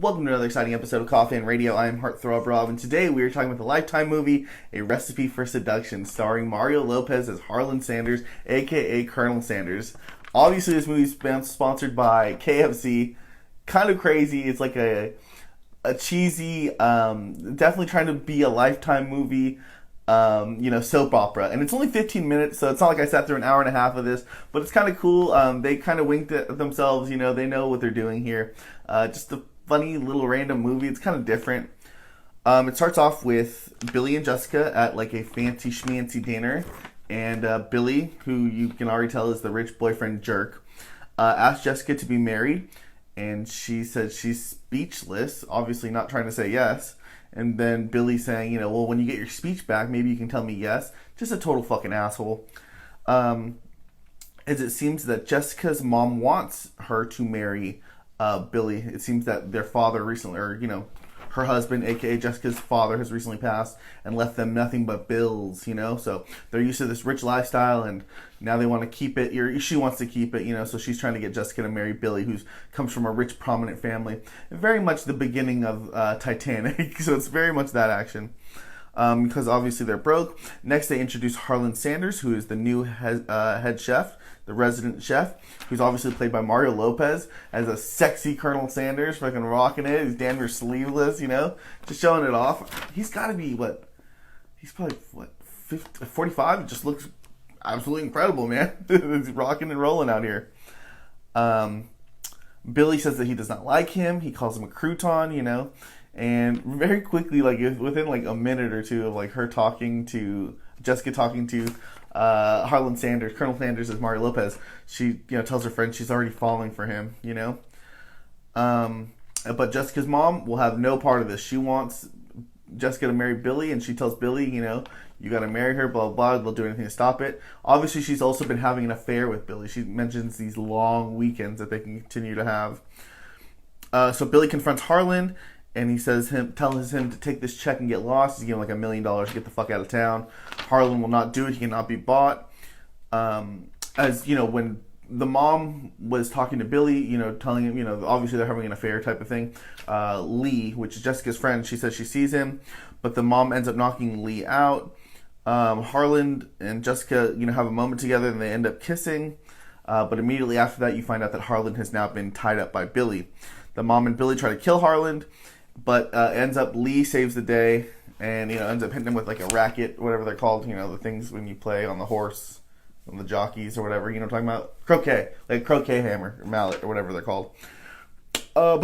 Welcome to another exciting episode of Koffin Radio. I am Heartthrob Rob, and today we are talking about the Lifetime movie, A Recipe for Seduction, starring Mario Lopez as Harlan Sanders, aka Colonel Sanders. Obviously, this movie is sponsored by KFC. Kind of crazy. It's like a cheesy, definitely trying to be a Lifetime movie, soap opera. And it's only 15 minutes, so it's not like I sat through an hour and a half of this, but it's kind of cool. They kind of winked at themselves, they know what they're doing here. Just a funny little random movie. It's kind of different. It starts off with Billy and Jessica at like a fancy schmancy dinner, and Billy, who you can already tell is the rich boyfriend jerk, asks Jessica to be married, and she says she's speechless, obviously not trying to say yes. And then Billy saying, well, when you get your speech back, maybe you can tell me yes. Just a total fucking asshole. As it seems that Jessica's mom wants her to marry Billy. It seems that their father recently, her husband, aka Jessica's father, has recently passed and left them nothing but bills, So they're used to this rich lifestyle, and now they want to keep it, or she wants to keep it, so she's trying to get Jessica to marry Billy, who comes from a rich, prominent family. Very much the beginning of Titanic, so it's very much that action. Because obviously they're broke. Next, they introduce Harlan Sanders, who is the new head chef, the resident chef, who's obviously played by Mario Lopez as a sexy Colonel Sanders, fucking rocking it. He's damn near sleeveless, just showing it off. He's got to be, he's probably, 45? It just looks absolutely incredible, man. He's rocking and rolling out here. Billy says that he does not like him. He calls him a crouton, and very quickly, within a minute or two of her talking to Jessica, talking to Harlan Sanders, Colonel Sanders as Mario Lopez, she tells her friend she's already falling for him. But Jessica's mom will have no part of this. She wants Jessica to marry Billy, and she tells Billy, you got to marry her, blah, blah, blah. They'll do anything to stop it. Obviously, she's also been having an affair with Billy. She mentions these long weekends that they can continue to have. So Billy confronts Harlan, and he tells him to take this check and get lost. He's giving him $1 million to get the fuck out of town. Harlan will not do it. He cannot be bought. When the mom was talking to Billy, telling him, obviously they're having an affair type of thing. Lee, which is Jessica's friend, she says she sees him, but the mom ends up knocking Lee out. Harlan and Jessica, have a moment together, and they end up kissing. But immediately after that, you find out that Harlan has now been tied up by Billy. The mom and Billy try to kill Harlan, but ends up Lee saves the day, and ends up hitting him with a racket, whatever they're called, the things when you play on the horse, on the jockeys or whatever, what I'm talking about? Croquet, croquet hammer or mallet or whatever they're called. Oh,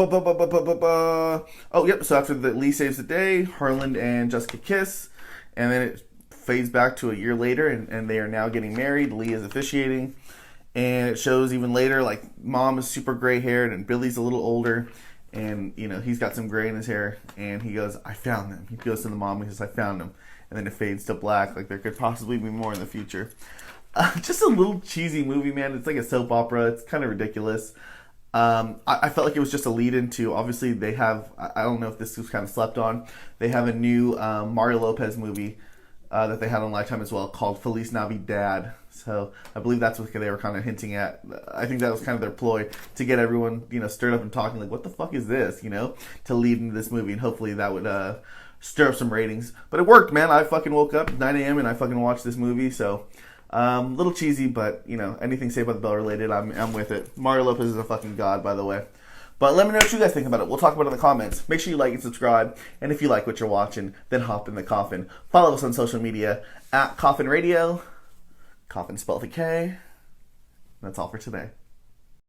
yep. So after Lee saves the day, Harlan and Jessica kiss, and then it fades back to a year later, and they are now getting married. Lee is officiating, and it shows even later, mom is super gray haired, and Billy's a little older. And, he's got some gray in his hair, and he goes, I found them. He goes to the mom and he says, I found them. And then it fades to black, there could possibly be more in the future. Just a little cheesy movie, man. It's like a soap opera. It's kind of ridiculous. I felt like it was just a lead into, obviously they have, I don't know if this was kind of slept on, they have a new Mario Lopez movie that they had on Lifetime as well, called Feliz Navidad. So I believe that's what they were kind of hinting at. I think that was kind of their ploy to get everyone, stirred up and talking, what the fuck is this, to lead into this movie, and hopefully that would stir up some ratings. But it worked, man. I fucking woke up at 9 a.m. and I fucking watched this movie, so little cheesy, but anything Saved by the Bell related, I'm with it. Mario Lopez is a fucking god, by the way. But let me know what you guys think about it. We'll talk about it in the comments. Make sure you like and subscribe. And if you like what you're watching, then hop in the coffin. Follow us on social media at Koffin Radio. Koffin spelled with a K. That's all for today.